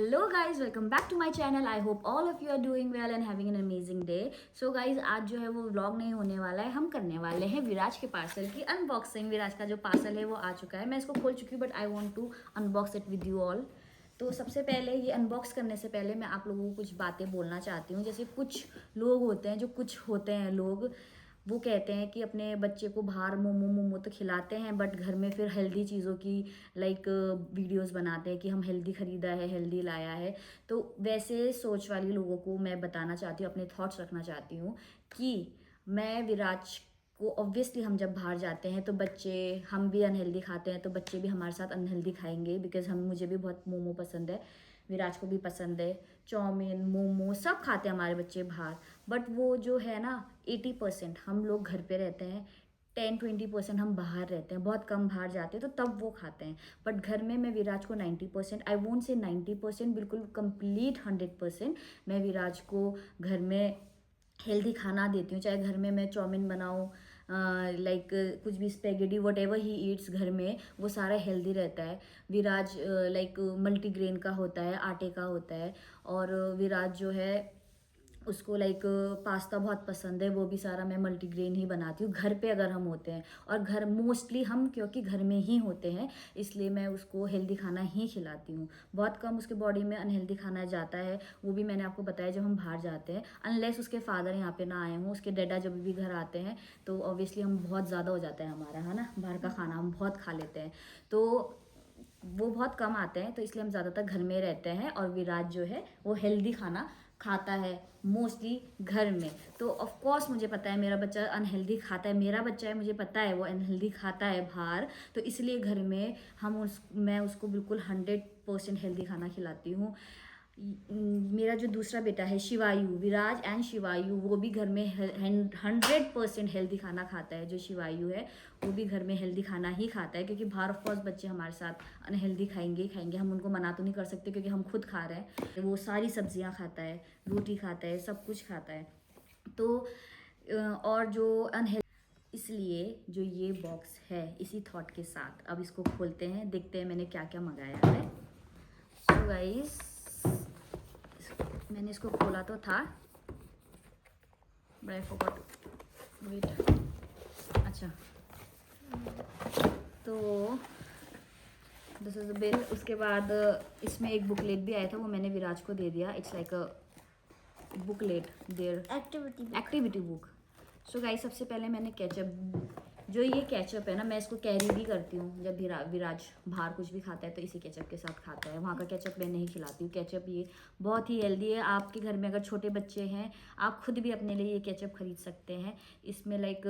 Hello guys, welcome back to my channel. I hope all of you are doing well and having an amazing day. So guys, आज जो है वो vlog नहीं होने वाला है, हम करने वाले हैं विराज के पार्सल की अनबॉक्सिंग। विराज का जो पार्सल है वो आ चुका है, मैं इसको खोल चुकी हूँ but I want to unbox it with you all. तो सबसे पहले ये अनबॉक्स करने से पहले मैं आप लोगों को कुछ बातें बोलना चाहती हूँ। जैसे कुछ लोग होते हैं, जो कुछ होते हैं लोग, वो कहते हैं कि अपने बच्चे को बाहर मोमो मोमो तो खिलाते हैं बट घर में फिर हेल्दी चीज़ों की लाइक वीडियोस बनाते हैं कि हम हेल्दी खरीदा है, हेल्दी लाया है। तो वैसे सोच वाले लोगों को मैं बताना चाहती हूँ, अपने थॉट्स रखना चाहती हूँ कि मैं विराज को ऑब्वियसली हम जब बाहर जाते हैं तो बच्चे, हम भी अनहेल्दी खाते हैं तो बच्चे भी हमारे साथ अनहेल्दी खाएंगे। बिकॉज हम, मुझे भी बहुत मोमो पसंद है, विराज को भी पसंद है, चाउमीन मोमो सब खाते हैं हमारे बच्चे बाहर। बट वो जो है ना, 80% हम लोग घर पे रहते हैं, 10-20% हम बाहर रहते हैं, बहुत कम बाहर जाते हैं तो तब वो खाते हैं। बट घर में मैं विराज को 90%, आई वोंट से 90%, बिल्कुल कंप्लीट 100% मैं विराज को घर में हेल्दी खाना देती हूँ। चाहे घर में मैं चाउमीन बनाऊँ, लाइक कुछ भी spaghetti what ever he eats घर में, वो सारा हेल्दी रहता है। विराज लाइक मल्टीग्रेन का होता है, आटे का होता है। और विराज जो है उसको लाइक पास्ता बहुत पसंद है, वो भी सारा मैं मल्टीग्रेन ही बनाती हूँ घर पे अगर हम होते हैं। और घर मोस्टली हम क्योंकि घर में ही होते हैं इसलिए मैं उसको हेल्दी खाना ही खिलाती हूँ। बहुत कम उसके बॉडी में अनहेल्दी खाना जाता है, वो भी मैंने आपको बताया जब हम बाहर जाते हैं, अनलेस उसके फादर यहाँ पे ना आए हों। उसके डैडा जब भी घर आते हैं तो ऑब्वियसली हम बहुत ज़्यादा हो जाता है हमारा, है ना, बाहर का खाना हम बहुत खा लेते हैं। तो वो बहुत कम आते हैं तो इसलिए हम ज़्यादातर घर में रहते हैं। और विराज जो है वो हेल्दी खाना खाता है मोस्टली घर में। तो ऑफ कोर्स मुझे पता है मेरा बच्चा अनहेल्दी खाता है, मेरा बच्चा है, मुझे पता है वो अनहेल्दी खाता है बाहर। तो इसलिए घर में मैं उसको बिल्कुल 100% हेल्दी खाना खिलाती हूँ। मेरा जो दूसरा बेटा है शिवायु, विराज एंड शिवायु, वो भी घर में 100% हेल्दी खाना खाता है। जो शिवायु है वो भी घर में हेल्दी खाना ही खाता है, क्योंकि बाहर ऑफ कोर्स बच्चे हमारे साथ अनहेल्दी खाएंगे ही खाएंगे, हम उनको मना तो नहीं कर सकते क्योंकि हम खुद खा रहे हैं। वो सारी सब्जियां खाता है, रोटी खाता है, सब कुछ खाता है। तो और जो अनहेल्दी, इसलिए जो ये बॉक्स है, इसी थॉट के साथ अब इसको खोलते हैं, देखते हैं मैंने क्या क्या मंगाया है। सो गाइस, मैंने इसको खोला तो था बट आई फॉरगॉट, वेट, अच्छा, तो दिस इज द बिल। उसके बाद इसमें एक बुकलेट भी आया था, वो मैंने विराज को दे दिया। It's like a booklet there, activity book. So guys, सबसे पहले मैंने केचप, जो ये केचप है ना, मैं इसको कैरी भी करती हूँ जब विराज बाहर कुछ भी खाता है तो इसी केचप के साथ खाता है। वहाँ का केचप मैं नहीं खिलाती हूँ। केचप ये बहुत ही हेल्दी है। आपके घर में अगर छोटे बच्चे हैं, आप खुद भी अपने लिए ये केचप खरीद सकते हैं। इसमें like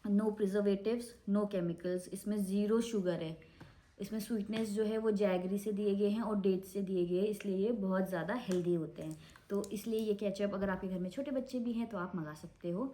no preservatives, no chemicals, इसमें ज़ीरो शुगर है। इसमें स्वीटनेस जो है वो जैगरी से दिए गए हैं और डेट्स से दिए गए हैं, इसलिए ये बहुत ज़्यादा हेल्दी होते हैं। तो इसलिए ये केचप अगर आपके घर में छोटे बच्चे भी हैं तो आप मंगा सकते हो।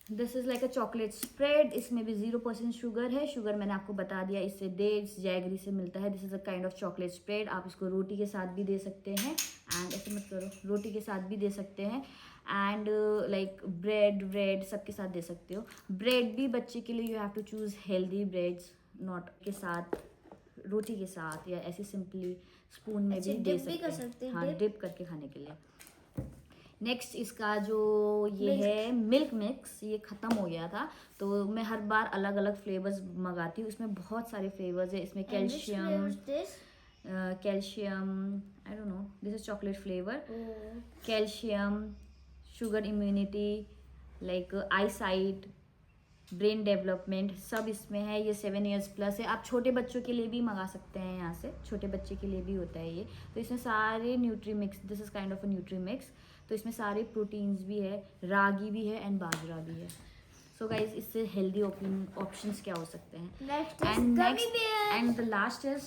This is like a chocolate spread, इसमें भी 0% शुगर है। शुगर मैंने आपको बता दिया, इससे डेट्स जैगरी से मिलता है। This is a kind of chocolate spread. आप इसको रोटी के साथ भी दे सकते हैं, एंड ऐसे मत करो, रोटी के साथ भी दे सकते हैं, एंड लाइक ब्रेड सबके साथ दे सकते हो। ब्रेड भी बच्चे के लिए you have to choose healthy breads, not के साथ, रोटी के साथ, या ऐसे सिंपली स्पून में भी दे सकते हैं। हाँ, डिप करके खाने के लिए। नेक्स्ट इसका जो ये है मिल्क मिक्स, ये ख़त्म हो गया था तो मैं हर बार अलग अलग फ्लेवर्स मंगाती हूँ। इसमें बहुत सारे फ्लेवर्स है। इसमें calcium, I don't know, this is chocolate flavour. Calcium, sugar immunity, like I site, brain development, सब इसमें है। ये 7 years प्लस है। आप छोटे बच्चों के लिए भी मंगा सकते हैं, यहाँ से छोटे बच्चे के लिए भी होता है ये। तो इसमें सारे nutri mix, this is kind of a nutri mix. तो इसमें सारे प्रोटीन्स भी है, रागी भी है एंड बाजरा भी है। सो गाइज, इससे हेल्दी ऑप्शंस क्या हो सकते हैं। And next and the last is,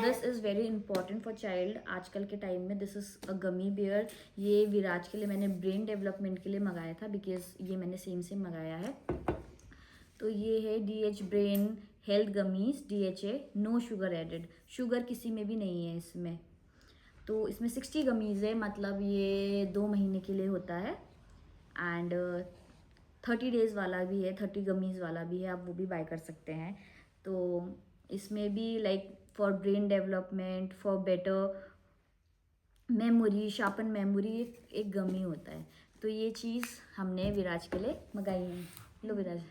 this is very important for child आजकल के टाइम में। This is a gummy bear. ये विराज के लिए मैंने ब्रेन डेवलपमेंट के लिए मंगाया था, बिकॉज ये मैंने सेम मंगाया है। तो ये है DH brain health gummies, DHA, no sugar added, sugar किसी में भी नहीं है इसमें। तो इसमें 60 गमीज है, मतलब ये 2 महीने के लिए होता है। एंड 30 डेज़ वाला भी है, 30 गमीज वाला भी है, आप वो भी बाय कर सकते हैं। तो इसमें भी like for brain development, for better memory, sharpen memory एक गमी होता है। तो ये चीज़ हमने विराज के लिए मंगाई है। लो विराज।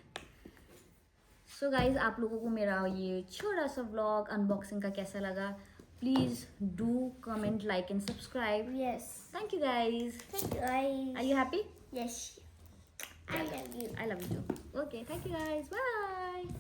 सो गाइज, आप लोगों को मेरा ये छोटा सा व्लॉग अनबॉक्सिंग का कैसा लगा? Please do comment, like and subscribe. Yes. Thank you guys. Thank you, guys. Are you happy? Yes. I love you. I love you too. Okay, thank you guys. Bye.